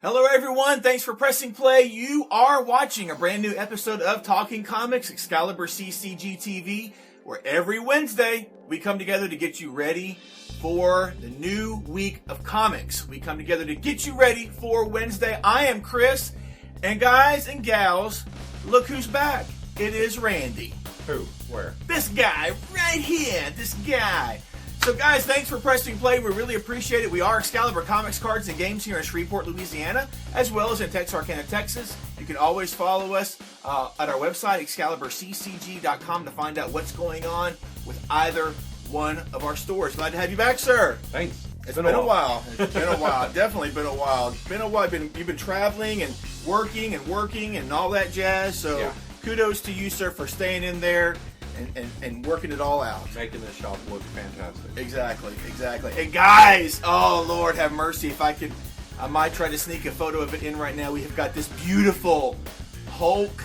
Hello everyone, thanks for pressing play. You are watching a brand new episode of Talking Comics, ExcaliburCCGTV, where every Wednesday we come together to get you ready for the new week of comics. We come together to get you ready for Wednesday. I am Chris, and guys and gals, look who's back. It is Randy. Who? Where? This guy right here, this guy. So guys, thanks for pressing play. We really appreciate it. We are Excalibur Comics, Cards, and Games here in Shreveport, Louisiana, as well as in Texarkana, Texas. You can always follow us at our website, ExcaliburCCG.com, to find out what's going on with either one of our stores. Glad to have you back, sir. Thanks. It's been a while. It's been a while. Definitely been a while. It's been a while. You've been traveling and working and all that jazz. So yeah. Kudos to you, sir, for staying in there and working it all out. Making this shop look fantastic. Exactly. And guys, oh Lord have mercy, if I might try to sneak a photo of it in right now. We have got this beautiful Hulk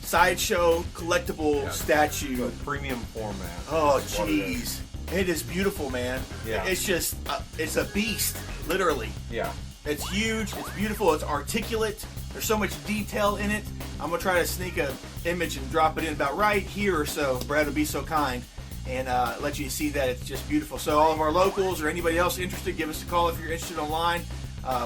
sideshow collectible statue. A premium format. Oh jeez. It is beautiful, man. Yeah. It's just, it's a beast, literally. Yeah. It's huge, it's beautiful, it's articulate. There's so much detail in it. I'm going to try to sneak an image and drop it in about right here or so. Brad would be so kind and let you see that it's just beautiful. So all of our locals or anybody else interested, give us a call if you're interested online.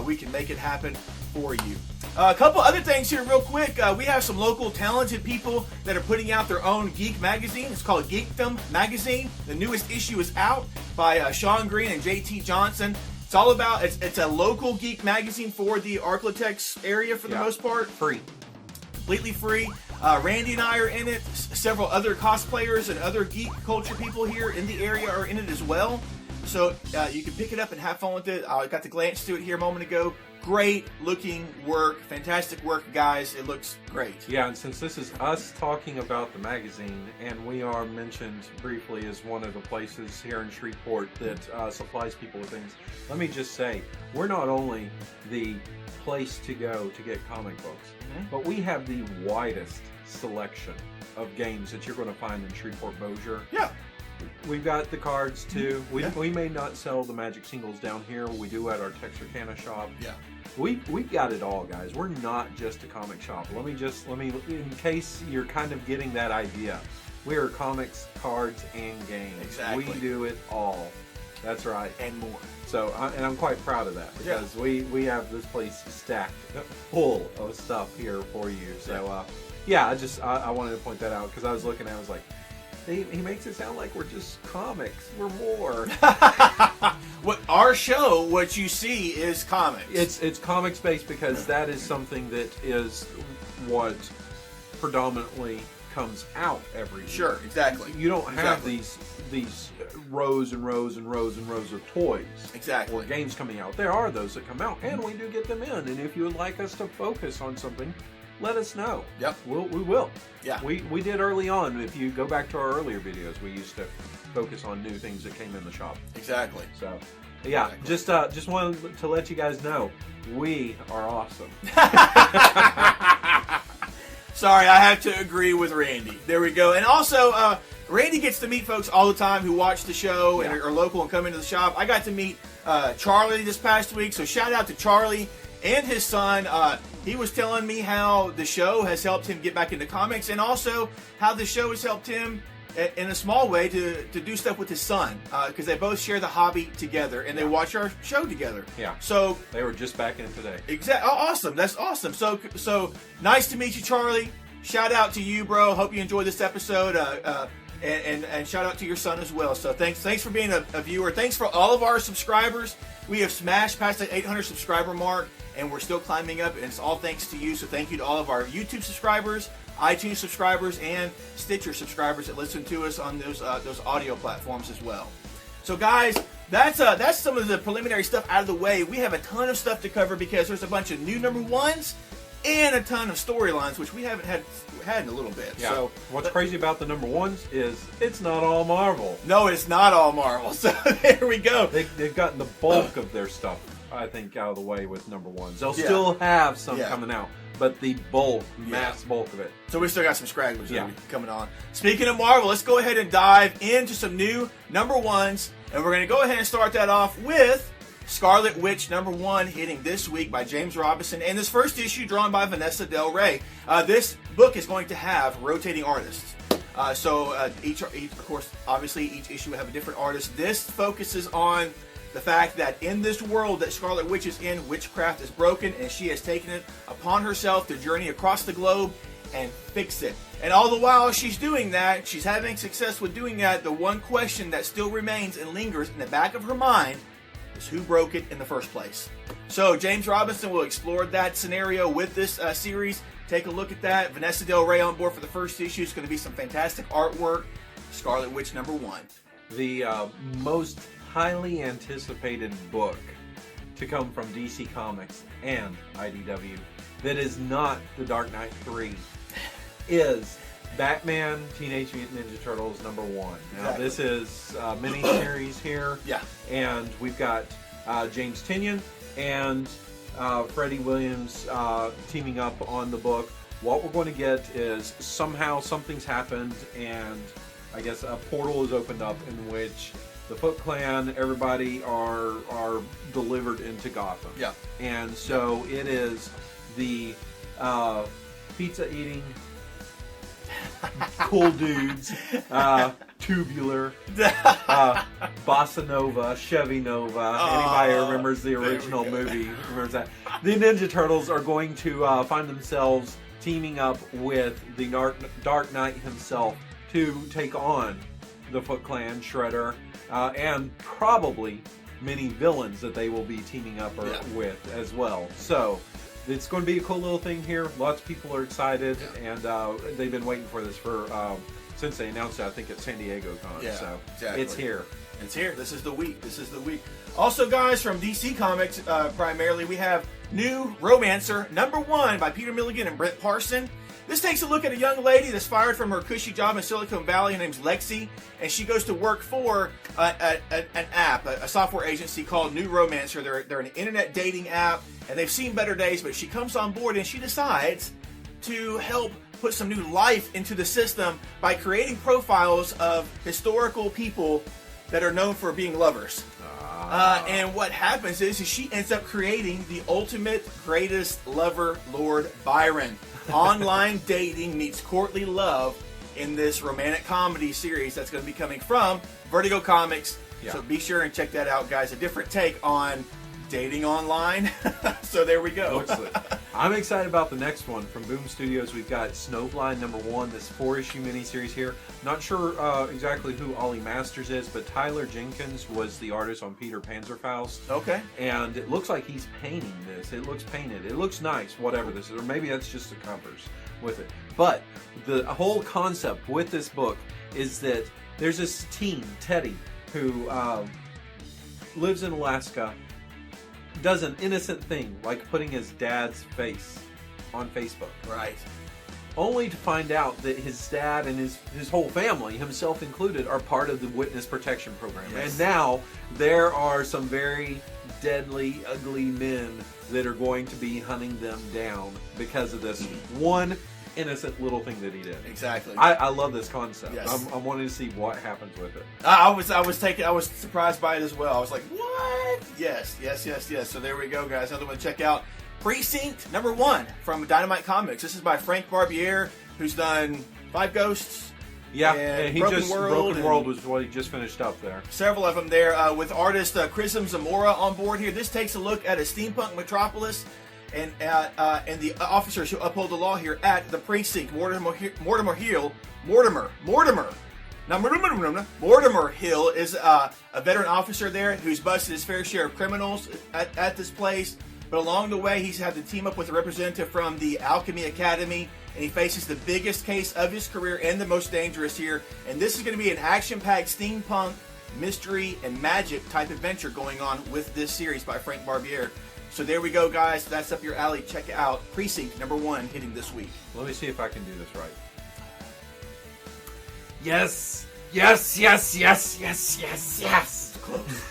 We can make it happen for you. A couple other things here real quick. We have some local talented people that are putting out their own geek magazine. It's called Geekdom Magazine. The newest issue is out by Sean Green and JT Johnson. It's all about, it's a local geek magazine for the Arklatex area for the most part. Free. Completely free. Randy and I are in it. Several other cosplayers and other geek culture people here in the area are in it as well. So you can pick it up and have fun with it. I got to glance through it here a moment ago. Great looking work. Fantastic work, guys. It looks great. Yeah, and since this is us talking about the magazine, and we are mentioned briefly as one of the places here in Shreveport that supplies people with things, let me just say, we're not only the place to go to get comic books, but we have the widest selection of games that you're going to find in Shreveport-Bossier. Yeah. We've got the cards too. We may not sell the Magic singles down here. We do at our Texarkana shop. Yeah. We've got it all, guys. We're not just a comic shop. Let me, in case you're kind of getting that idea, we are comics, cards, and games. Exactly. We do it all. That's right. And more. So, and I'm quite proud of that because we have this place stacked full of stuff here for you. So, I wanted to point that out because I was looking at it, I was like, he makes it sound like we're just comics. We're more. What our show, what you see is comics. It's comics based because that is something that is what predominantly comes out every year. Sure, exactly. You don't have these rows and rows and rows and rows of toys. Exactly. Or games coming out. There are those that come out, and we do get them in. And if you would like us to focus on something, let us know. Yep. We will. Yeah. We did early on. If you go back to our earlier videos, we used to focus on new things that came in the shop. Exactly. So, yeah, just wanted to let you guys know, we are awesome. Sorry, I have to agree with Randy. There we go. And also, Randy gets to meet folks all the time who watch the show and are local and come into the shop. I got to meet Charlie this past week, so shout out to Charlie and his son. He was telling me how the show has helped him get back into comics and also how the show has helped him in a small way to do stuff with his son because they both share the hobby together and they watch our show together. Yeah. So they were just back in today. Exactly. Oh, awesome. That's awesome. So nice to meet you, Charlie. Shout out to you, bro. Hope you enjoyed this episode. And shout out to your son as well. So thanks for being a viewer. Thanks for all of our subscribers. We have smashed past the 800 subscriber mark, and we're still climbing up, and it's all thanks to you. So thank you to all of our YouTube subscribers, iTunes subscribers, and Stitcher subscribers that listen to us on those audio platforms as well. So guys, that's some of the preliminary stuff out of the way. We have a ton of stuff to cover because there's a bunch of new number ones and a ton of storylines, which we haven't had in a little bit. Yeah. So what's crazy about the number ones is it's not all Marvel. No, it's not all Marvel. So there we go. They've gotten the bulk of their stuff, I think, out of the way with number ones. They'll still have some coming out, but the mass bulk of it. So we still got some scragglers coming on. Speaking of Marvel, let's go ahead and dive into some new number ones, and we're going to go ahead and start that off with Scarlet Witch #1 hitting this week by James Robinson, and this first issue drawn by Vanessa Del Rey. This book is going to have rotating artists. Each, of course, obviously each issue will have a different artist. This focuses on the fact that in this world that Scarlet Witch is in, witchcraft is broken, and she has taken it upon herself to journey across the globe and fix it. And all the while she's doing that, she's having success with doing that, the one question that still remains and lingers in the back of her mind is who broke it in the first place. So James Robinson will explore that scenario with this series. Take a look at that. Vanessa Del Rey on board for the first issue. It's going to be some fantastic artwork. Scarlet Witch #1. The most highly anticipated book to come from DC Comics and IDW that is not The Dark Knight 3 is Batman Teenage Mutant Ninja Turtles #1. Now Exactly. this is a mini-series here. Yeah. And we've got James Tynion and Freddie Williams teaming up on the book. What we're going to get is somehow something's happened, and I guess a portal is opened up in which the Foot Clan, everybody are delivered into Gotham. Yeah. And so it is the pizza-eating cool dudes, Tubular, Bossa Nova, Chevy Nova. Anybody who remembers the original movie remembers that. The Ninja Turtles are going to find themselves teaming up with the Dark Knight himself to take on the Foot Clan, Shredder, and probably many villains that they will be teaming up with as well. So it's going to be a cool little thing here. Lots of people are excited, and they've been waiting for this for since they announced it, I think, at San Diego Con. Yeah, so exactly. It's here. It's here. This is the week. This is the week. Also, guys, from DC Comics, primarily, we have new Romancer #1 by Peter Milligan and Brent Parson. This takes a look at a young lady that's fired from her cushy job in Silicon Valley. Her name's Lexi, and she goes to work for an app, a software agency called New Romancer. They're an internet dating app, and they've seen better days, but she comes on board and she decides to help put some new life into the system by creating profiles of historical people that are known for being lovers. And what happens is she ends up creating the ultimate greatest lover, Lord Byron. Online dating meets courtly love in this romantic comedy series that's going to be coming from Vertigo Comics. Yeah. So be sure and check that out, guys. A different take on dating online. So there we go. I'm excited about the next one from Boom Studios. We've got Snowblind #1, this 4-issue miniseries here. Not sure exactly who Ollie Masters is, but Tyler Jenkins was the artist on Peter Panzerfaust. Okay. And it looks like he's painting this. It looks painted. It looks nice, whatever this is. Or maybe that's just the covers with it. But the whole concept with this book is that there's this teen, Teddy, who lives in Alaska, does an innocent thing like putting his dad's face on Facebook. Right. Only to find out that his dad and his whole family, himself included, are part of the witness protection program. Yes. And now there are some very deadly, ugly men that are going to be hunting them down because of this one innocent little thing that he did. Exactly. I love this concept. Yes. I'm wanting to see what happens with it. I was surprised by it as well. I was like, what? Yes. So there we go, guys. Another one to check out. Precinct #1 from Dynamite Comics. This is by Frank Barbiere, who's done Five Ghosts. Yeah, and he Broken World was what he just finished up there. Several of them there, with artist Chrism Zamora on board here. This takes a look at a steampunk metropolis and the officers who uphold the law here at the precinct. Mortimer Hill. Now, Mortimer Hill is a veteran officer there who's busted his fair share of criminals at this place. But along the way, he's had to team up with a representative from the Alchemy Academy, and he faces the biggest case of his career and the most dangerous here. And this is going to be an action-packed steampunk, mystery, and magic type adventure going on with this series by Frank Barbiere. So there we go, guys. That's up your alley. Check it out. Precinct #1 hitting this week. Let me see if I can do this right. Yes. It's close.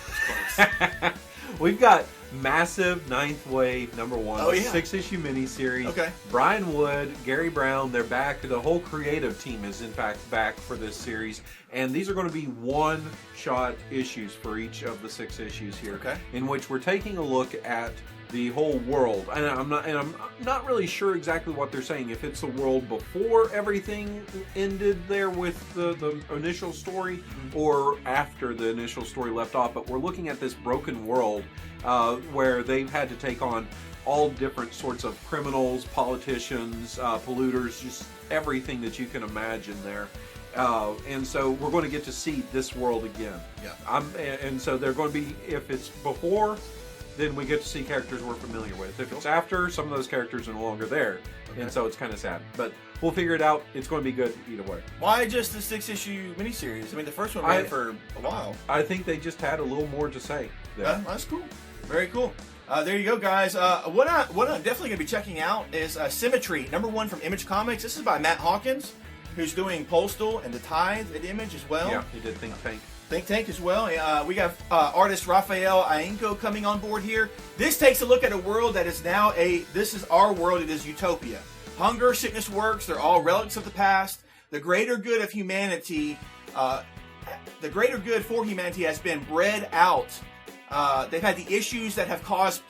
We've got Massive 9th Wave #1, Oh, yeah. 6-issue miniseries. Okay. Brian Wood, Gary Brown, they're back. The whole creative team is in fact back for this series, and these are going to be one-shot issues for each of the 6 issues here, Okay. in which we're taking a look at the whole world, and I'm not really sure exactly what they're saying. If it's the world before everything ended there with the initial story, or after the initial story left off. But we're looking at this broken world where they've had to take on all different sorts of criminals, politicians, polluters, just everything that you can imagine there. And so we're going to get to see this world again. Yeah. And so they're going to be, if it's before, then we get to see characters we're familiar with. If it's after, some of those characters are no longer there. Okay. And so it's kind of sad. But we'll figure it out. It's going to be good either way. Why just the 6-issue miniseries? I mean, the first one ran for a while. I think they just had a little more to say there. That's cool. Very cool. There you go, guys. What I'm definitely going to be checking out is Symmetry, #1 from Image Comics. This is by Matt Hawkins, who's doing Postal and The Tithe at Image as well. Yeah, he did Think Tank as well. We got artist Rafael Ainco coming on board here. This takes a look at a world that is now this is our world. It is utopia. Hunger, sickness, works. They're all relics of the past. The greater good of humanity, the greater good for humanity has been bred out. They've had the issues that have caused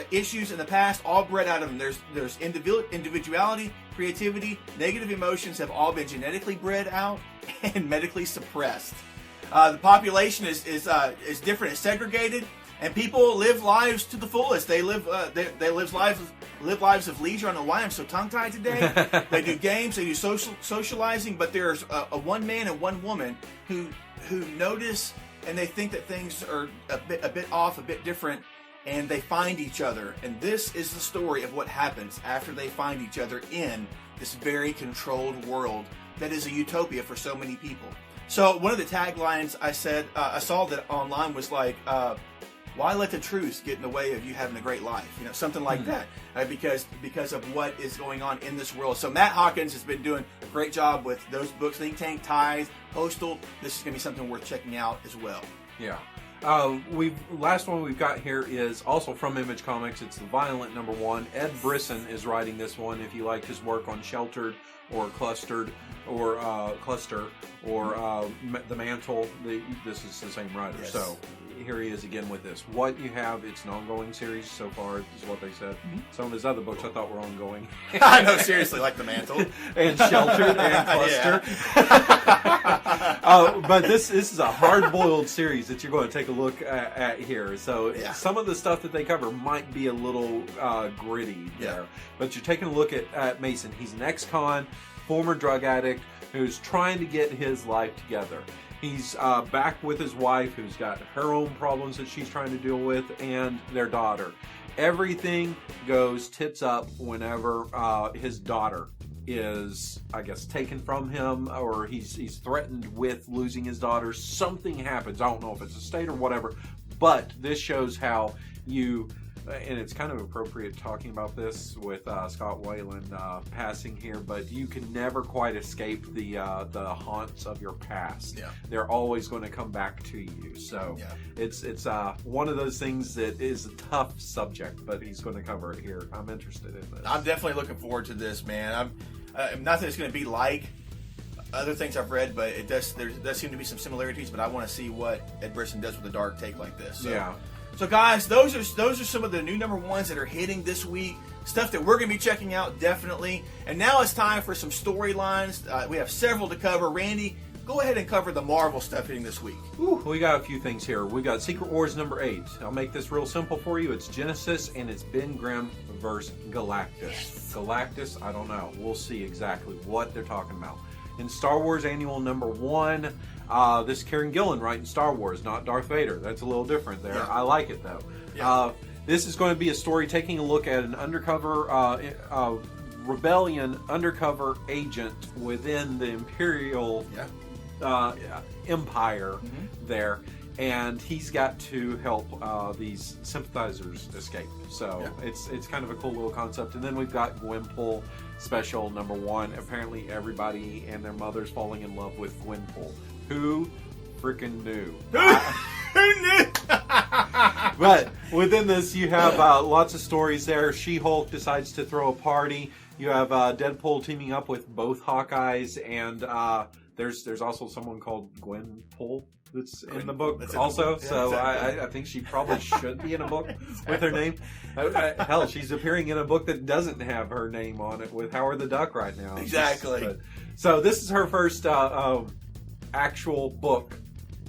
issues in the past, all bred out of them. There's individuality, creativity, negative emotions have all been genetically bred out and medically suppressed. The population is different. It's segregated, and people live lives to the fullest. They live lives of leisure. I don't know why I'm so tongue-tied today. They do games. They do socializing. But there's a one man and one woman who notice, and they think that things are a bit off, a bit different, and they find each other. And this is the story of what happens after they find each other in this very controlled world that is a utopia for so many people. So one of the taglines I saw that online was like, why let the truth get in the way of you having a great life? You know, something like that, because of what is going on in this world. So Matt Hawkins has been doing a great job with those books, Think Tank, Tithe, Postal. This is going to be something worth checking out as well. Yeah. Last one we've got here is also from Image Comics. It's the Violent #1. Ed Brisson is writing this one. If you liked his work on Sheltered or Cluster or The Mantle, this is the same writer. Yes. So here he is again with this. What you have, it's an ongoing series so far, is what they said. Mm-hmm. Some of his other books I thought were ongoing. I know, seriously, like The Mantle. And Sheltered and Cluster. But this is a hard-boiled series that you're going to take a look at here. So some of the stuff that they cover might be a little gritty there. But you're taking a look at Mason. He's an ex-con, former drug addict, who's trying to get his life together. He's back with his wife, who's got her own problems that she's trying to deal with, and their daughter. Everything goes tits up whenever his daughter is, I guess, taken from him, or he's threatened with losing his daughter. Something happens. I don't know if it's a state or whatever, but this shows how you... And it's kind of appropriate talking about this with Scott Wayland passing here, but you can never quite escape the haunts of your past. Yeah. They're always going to come back to you. So it's one of those things that is a tough subject, but he's going to cover it here. I'm interested in this. I'm definitely looking forward to this, man. I'm not that it's going to be like other things I've read, but there does seem to be some similarities. But I want to see what Ed Brisson does with a dark take like this. So. Yeah. So guys, those are some of the new #1s that are hitting this week. Stuff that we're going to be checking out, definitely. And now it's time for some storylines. We have several to cover. Randy, go ahead and cover the Marvel stuff hitting this week. Ooh, we got a few things here. We got Secret Wars #8. I'll make this real simple for you. It's Genesis, and it's Ben Grimm versus Galactus. Yes. Galactus, I don't know. We'll see exactly what they're talking about. In Star Wars Annual #1, this is Kieran Gillen writing Star Wars, not Darth Vader. That's a little different there. Yeah. I like it, though. Yeah. This is going to be a story taking a look at an undercover rebellion undercover agent within the Imperial Empire there. And he's got to help these sympathizers escape. So it's kind of a cool little concept. And then we've got Gwenpool special #1. Apparently everybody and their mother's falling in love with Gwenpool. Who freaking knew? Who knew? But within this, you have lots of stories there. She-Hulk decides to throw a party. You have Deadpool teaming up with both Hawkeyes, and there's also someone called Gwenpool that's in the book also. So exactly. I think she probably should be in a book with her name. Hell, she's appearing in a book that doesn't have her name on it with Howard the Duck right now. Exactly. So this is her first actual book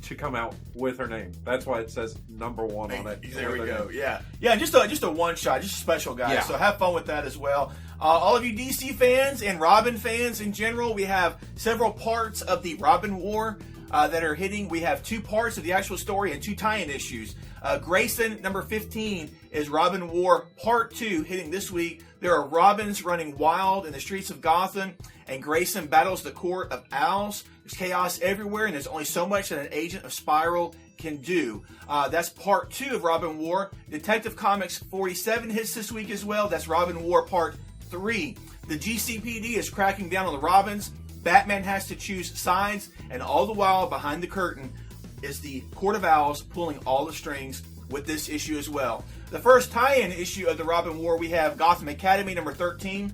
to come out with her name. That's why it says #1 on it. There we go. Name. Yeah. Just a one shot, just a special, guys. Yeah. So have fun with that as well. All of you DC fans and Robin fans in general, we have several parts of the Robin War that are hitting. We have 2 parts of the actual story and 2 tie-in issues. Grayson number 15 is Robin War Part 2 hitting this week. There are Robins running wild in the streets of Gotham, and Grayson battles the Court of Owls. There's chaos everywhere, and there's only so much that an agent of Spiral can do. That's Part 2 of Robin War. Detective Comics 47 hits this week as well. That's Robin War Part 3. The GCPD is cracking down on the Robins. Batman has to choose sides, and all the while, behind the curtain, is the Court of Owls pulling all the strings with this issue as well. The first tie-in issue of the Robin War, we have Gotham Academy number 13.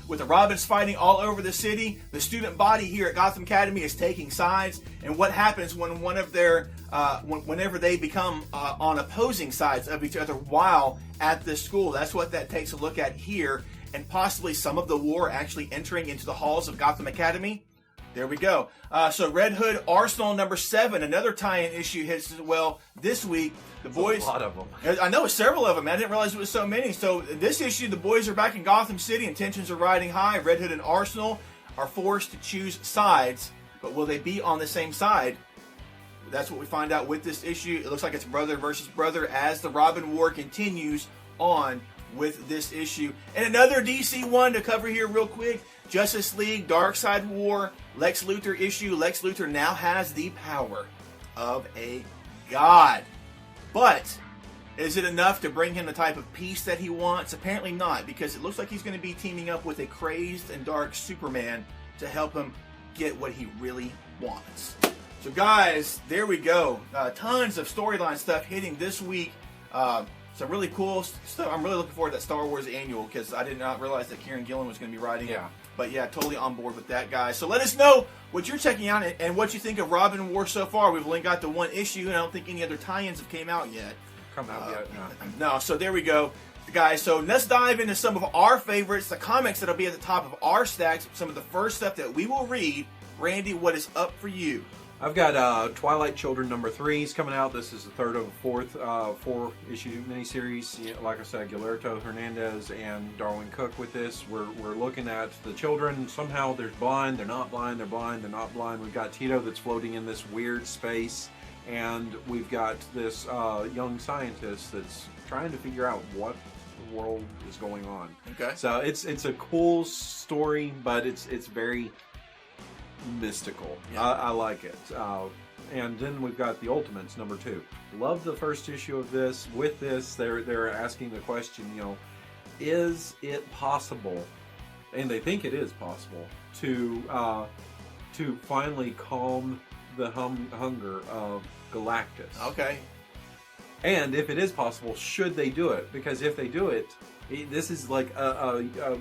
With the Robins fighting all over the city, the student body here at Gotham Academy is taking sides, and what happens when one of their, whenever they become on opposing sides of each other while at this school. That's what that takes a look at here, and possibly some of the war actually entering into the halls of Gotham Academy. There we go. So Red Hood Arsenal number 7, another tie-in issue hits as well this week. The boys, a lot of them. I know, several of them. I didn't realize it was so many. So this issue, the boys are back in Gotham City and tensions are riding high. Red Hood and Arsenal are forced to choose sides, but will they be on the same side? That's what we find out with this issue. It looks like it's brother versus brother as the Robin War continues on with this issue. And another DC one to cover here real quick. Justice League Darkseid War Lex Luthor issue. Lex Luthor now has the power of a god. But is it enough to bring him the type of peace that he wants? Apparently not, because it looks like he's going to be teaming up with a crazed and dark Superman to help him get what he really wants. So guys, there we go. Tons of storyline stuff hitting this week. Some really cool stuff. I'm really looking forward to that Star Wars annual because I did not realize that Kieran Gillen was going to be writing it. But yeah, totally on board with that, guys. So let us know what you're checking out and what you think of Robin War so far. We've only got the one issue, and I don't think any other tie-ins have came out yet. No. So there we go, guys. So let's dive into some of our favorites, the comics that'll be at the top of our stacks, some of the first stuff that we will read. Randy, what is up for you? I've got Twilight Children number 3 is coming out. This is the third of the 4-issue miniseries. You know, like I said, Guillermo Hernandez and Darwin Cook with this. We're looking at the children. Somehow they're blind, they're not blind, they're blind, they're not blind. We've got Tito that's floating in this weird space. And we've got this young scientist that's trying to figure out what the world is going on. Okay. So it's a cool story, but it's very mystical. Yeah. I like it. And then we've got the Ultimates number 2. Love the first issue of this. With this, they're asking the question, you know, is it possible, and they think it is possible, to finally calm the hunger of Galactus? Okay. And if it is possible, should they do it? Because if they do it, this is like a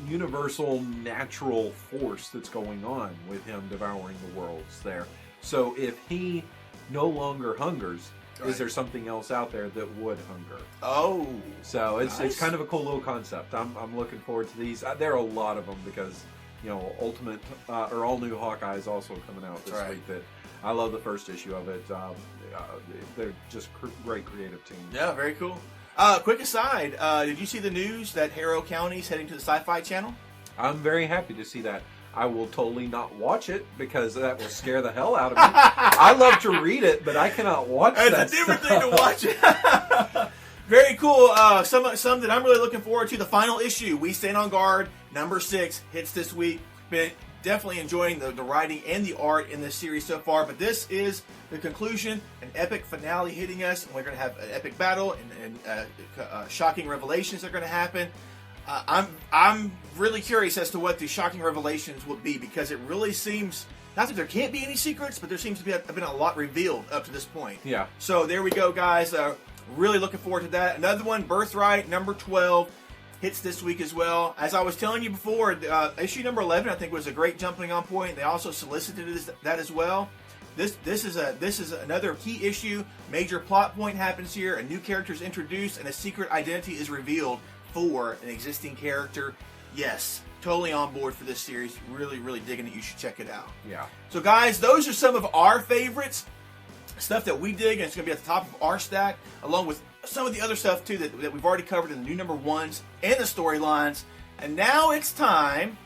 universal natural force that's going on with him devouring the worlds there. So if he no longer hungers, is there something else out there that would hunger? Oh, so it's kind of a cool little concept. I'm looking forward to these. There are a lot of them because, you know, Ultimate or All New Hawkeye is also coming out this week. That I love the first issue of it. They're just great creative team. Yeah, very cool. Quick aside, did you see the news that Harrow County is heading to the Sci-Fi Channel? I'm very happy to see that. I will totally not watch it because that will scare the hell out of me. I love to read it, but I cannot watch that. It's a different thing to watch it. Very cool. Some that I'm really looking forward to. The final issue, We Stand on Guard, number 6, hits this week. Been definitely enjoying the writing and the art in this series so far, but this is the conclusion, an epic finale hitting us, and we're going to have an epic battle and shocking revelations are going to happen. I'm really curious as to what the shocking revelations will be, because it really seems, not that there can't be any secrets, but there seems to be been a lot revealed up to this point. Yeah. So there we go, guys. Really looking forward to that. Another one, Birthright, number 12, hits this week as well. As I was telling you before, issue number 11, I think, was a great jumping on point. They also solicited that as well. This is another key issue. Major plot point happens here. A new character is introduced, and a secret identity is revealed for an existing character. Yes, totally on board for this series. Really, really digging it. You should check it out. Yeah. So, guys, those are some of our favorites. Stuff that we dig, and it's going to be at the top of our stack, along with some of the other stuff, too, that we've already covered in the new number ones and the storylines. And now it's time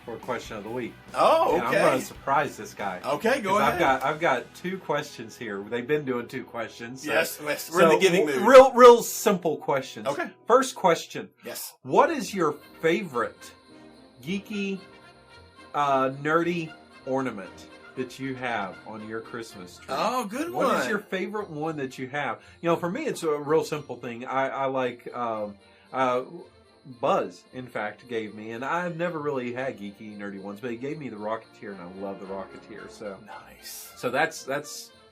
for question of the week. Oh, okay. And I'm going to surprise this guy. Okay, go ahead. I've got 2 questions here. They've been doing 2 questions. So, yes, we're in the giving mood. Real simple questions. Okay. First question. Yes. What is your favorite geeky, nerdy ornament that you have on your Christmas tree? Oh, good one. What is your favorite one that you have? You know, for me, it's a real simple thing. I like Buzz, in fact, gave me, and I've never really had geeky, nerdy ones, but he gave me the Rocketeer, and I love the Rocketeer. So nice. So that's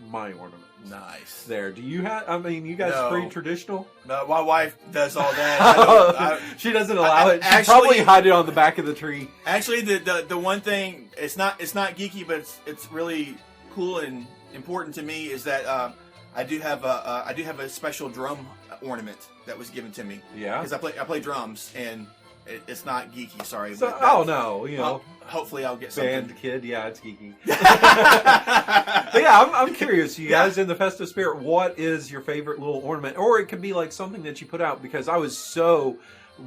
my ornament. Nice. There. Do you have? I mean, you guys pretty traditional. No, my wife does all that. She doesn't allow it. She actually, probably hide it on the back of the tree. Actually, the one thing, it's not geeky, but it's really cool and important to me is that I do have a special drum ornament that was given to me. Yeah. Because I play drums, and it's not geeky. Sorry. So, but no, you know. Hopefully, I'll get something. Band kid, yeah, it's geeky. But yeah, I'm curious, you guys in the festive spirit, what is your favorite little ornament? Or it could be like something that you put out, because I was so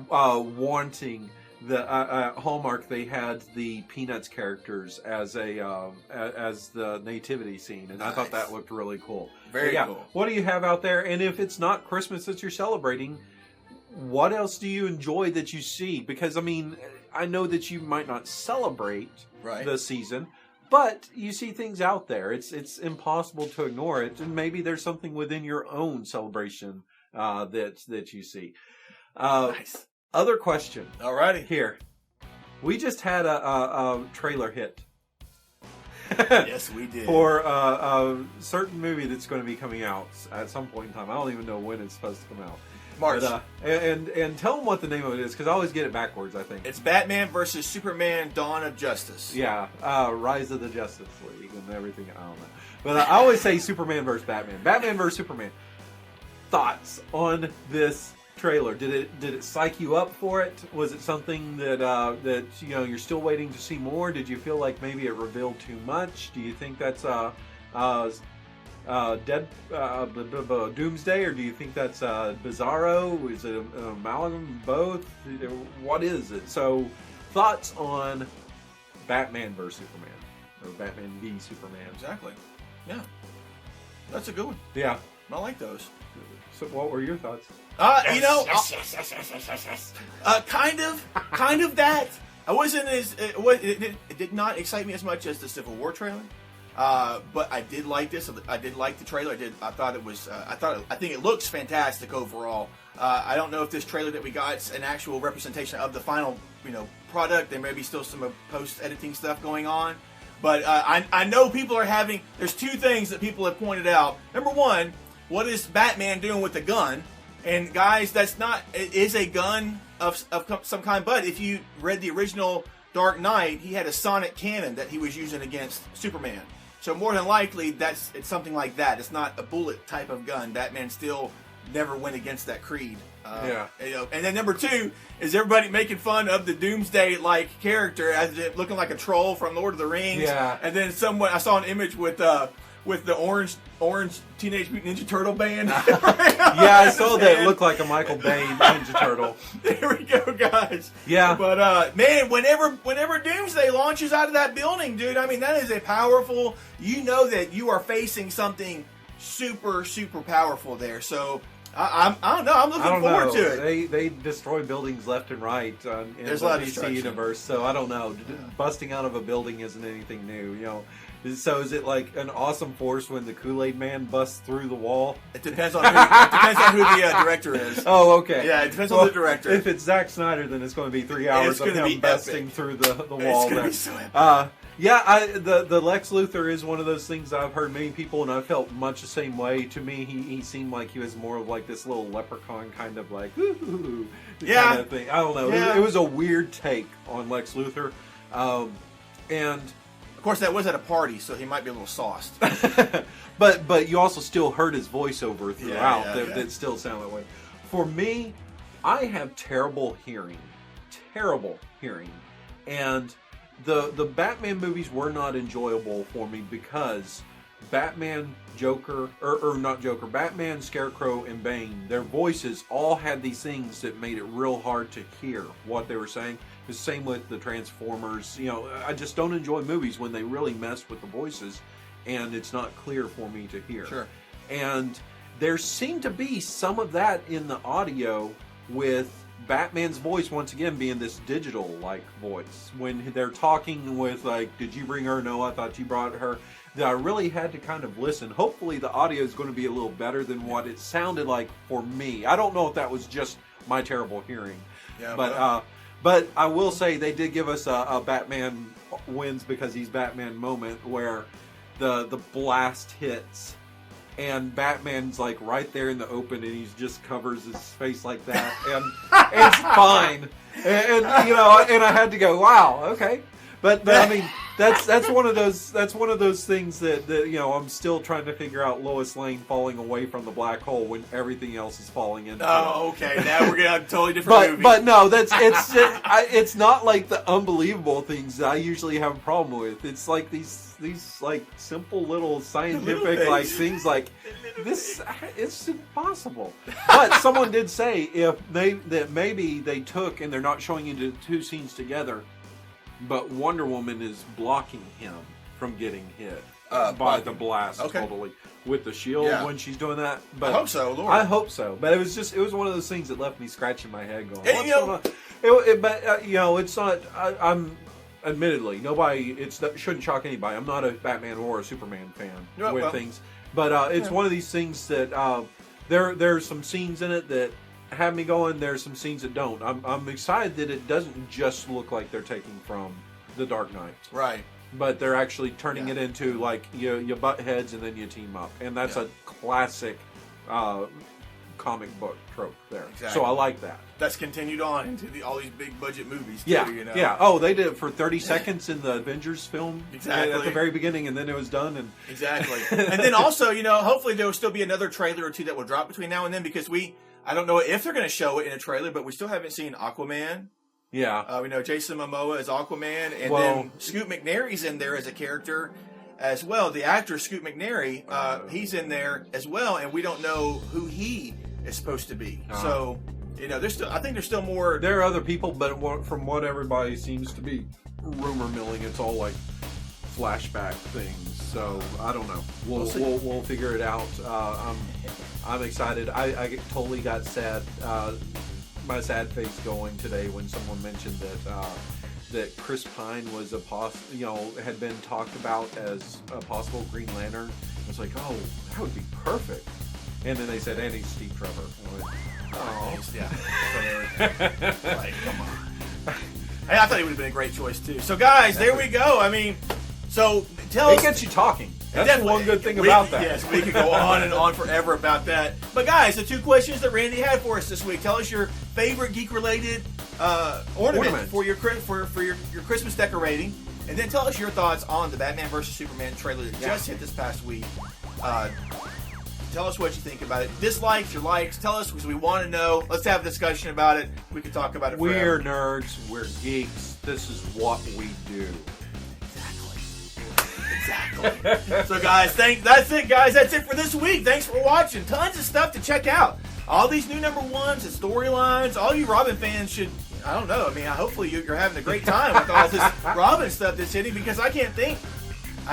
wanting the Hallmark. They had the Peanuts characters as the nativity scene, and nice. I thought that looked really cool. Very cool. What do you have out there? And if it's not Christmas that you're celebrating, what else do you enjoy that you see? Because, I mean, I know that you might not celebrate the season, but you see things out there. It's impossible to ignore it, and maybe there's something within your own celebration that you see. Nice. Other question. Alrighty. Here. We just had a trailer hit. Yes, we did. For a certain movie that's going to be coming out at some point in time. I don't even know when it's supposed to come out. March. But, and tell them what the name of it is, because I always get it backwards, I think. It's Batman versus Superman, Dawn of Justice. Yeah, Rise of the Justice League and everything. I don't know. But I always say Superman versus Batman. Batman versus Superman. Thoughts on this trailer? Did it psych you up for it? Was it something that you know you're still waiting to see more? Did you feel like maybe it revealed too much? Do you think that's Doomsday, or do you think that's Bizarro? Is it an amalgam? Both? What is it? So, thoughts on Batman vs Superman, or Batman v Superman? Exactly. Yeah, that's a good one. Yeah, I like those. So, what were your thoughts? You know, kind of that. I wasn't as it did not excite me as much as the Civil War trailer. But I did like this. I did like the trailer. I thought it was. I think it looks fantastic overall. I don't know if this trailer that we got is an actual representation of the final, product. There may be still some post-editing stuff going on. But I know people are having. There's 2 things that people have pointed out. Number one, what is Batman doing with the gun? And guys, it is a gun of some kind. But if you read the original Dark Knight, he had a sonic cannon that he was using against Superman. So more than likely, it's something like that. It's not a bullet type of gun. Batman still never went against that creed. And then number 2 is everybody making fun of the Doomsday-like character as it looking like a troll from Lord of the Rings. Yeah. And then I saw an image with the orange Teenage Mutant Ninja Turtle band. Yeah, I saw that. It looked like a Michael Bay Ninja Turtle. There we go, guys. Yeah. But, man, whenever Doomsday launches out of that building, dude, I mean, that is a powerful... You know that you are facing something super, super powerful there. So, I don't know. I'm looking forward to it. They destroy buildings left and right in There's the a lot of DC destruction. universe, so I don't know. Busting out of a building isn't anything new. So is it like an awesome force when the Kool-Aid Man busts through the wall? It depends on who the director is. Oh, okay. Yeah, it depends on the director. If it's Zack Snyder, then it's going to be 3 hours of him busting through the wall. It's going to be so epic. Yeah, the Lex Luthor is one of those things I've heard many people, and I felt much the same way. To me, he seemed like he was more of like this little leprechaun kind of like, ooh, kind of thing. I don't know. Yeah. It was a weird take on Lex Luthor. And of course, that was at a party, so he might be a little sauced. but you also still heard his voiceover throughout that still sounded that way. For me, I have terrible hearing, and the Batman movies were not enjoyable for me because Batman, Joker, or not Joker, Batman, Scarecrow, and Bane, their voices all had these things that made it real hard to hear what they were saying. The same with the Transformers. I just don't enjoy movies when they really mess with the voices and it's not clear for me to hear. Sure. And there seemed to be some of that in the audio with Batman's voice once again being this digital-like voice. When they're talking with, like, did you bring her? No, I thought you brought her. That I really had to kind of listen. Hopefully the audio is going to be a little better than what it sounded like for me. I don't know if that was just my terrible hearing. Yeah, but I will say they did give us a Batman wins because he's Batman moment where the blast hits and Batman's like right there in the open and he just covers his face like that and it's fine. And I had to go, wow, okay. But I mean that's one of those things that I'm still trying to figure out Lois Lane falling away from the black hole when everything else is falling into it. Oh, okay. Now we're gonna have a totally different movie. But no, it's not like the unbelievable things that I usually have a problem with. It's like these like simple little scientific like things like this. It's impossible. But someone did say that maybe they took and they're not showing you the two scenes together. But Wonder Woman is blocking him from getting hit by the blast totally with the shield when she's doing that. But I hope so, Lord. I hope so. But it was one of those things that left me scratching my head going, what's going on? It's not, I'm admittedly, shouldn't shock anybody. I'm not a Batman or a Superman fan with things. But it's one of these things that there's some scenes in it that have me going. There's some scenes that don't. I'm excited that it doesn't just look like they're taking from The Dark Knight, right? But they're actually turning it into like you butt heads and then you team up, and that's a classic comic book trope there. Exactly. So I like that. That's continued on into all these big budget movies too, Yeah. Oh, they did it for 30 seconds in the Avengers film exactly at the very beginning, and then it was done. And exactly. And then also, hopefully there will still be another trailer or two that will drop between now and then because I don't know if they're going to show it in a trailer, but we still haven't seen Aquaman. Yeah. We know Jason Momoa is Aquaman, and then Scoot McNairy's in there as a character as well. The actor Scoot McNairy, he's in there as well, and we don't know who he is supposed to be. So, I think there's still more. There are other people, but from what everybody seems to be rumor milling, it's all like flashback things. So I don't know. We'll figure it out. I'm excited. I totally got sad. My sad face going today when someone mentioned that Chris Pine was had been talked about as a possible Green Lantern. I was like, oh, that would be perfect. And then they said, and he's Steve Trevor. I went, oh, yeah. So like, come on. Hey, I thought he would have been a great choice too. So guys, there we go. I mean, so tell us. It gets you talking. That's one good thing about that. Yes, we could go on and on forever about that. But guys, the two questions that Randy had for us this week. Tell us your favorite geek-related ornament for your Christmas decorating, and then tell us your thoughts on the Batman vs Superman trailer that just hit this past week. Tell us what you think about it. Dislikes, your likes. Tell us because we want to know. Let's have a discussion about it. We can talk about it forever. We're nerds. We're geeks. This is what we do. Exactly. So guys, that's it guys. That's it for this week. Thanks for watching. Tons of stuff to check out. All these new number ones and storylines. All you Robin fans should, I don't know. I mean, hopefully you're having a great time with all this Robin stuff that's hitting because I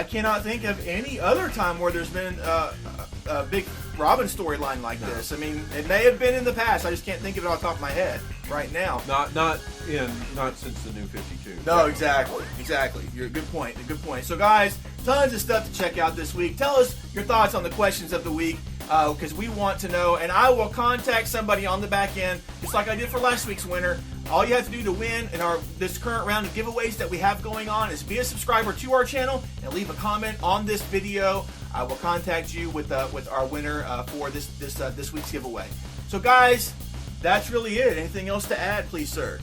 cannot think of any other time where there's been a big Robin storyline like this. I mean, it may have been in the past. I just can't think of it off the top of my head right now. Not since the New 52. No, exactly. You're a good point. So, guys, tons of stuff to check out this week. Tell us your thoughts on the questions of the week, because we want to know, and I will contact somebody on the back end, just like I did for last week's winner. All you have to do to win in this current round of giveaways that we have going on is be a subscriber to our channel and leave a comment on this video. I will contact you with our winner for this week's giveaway. So, guys, that's really it. Anything else to add, please, sir?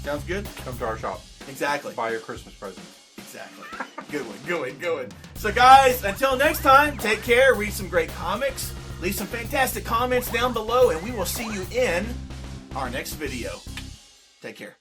Sounds good. Come to our shop. Exactly. Buy your Christmas present. Exactly. Good one. So, guys, until next time, take care. Read some great comics. Leave some fantastic comments down below, and we will see you in our next video. Take care.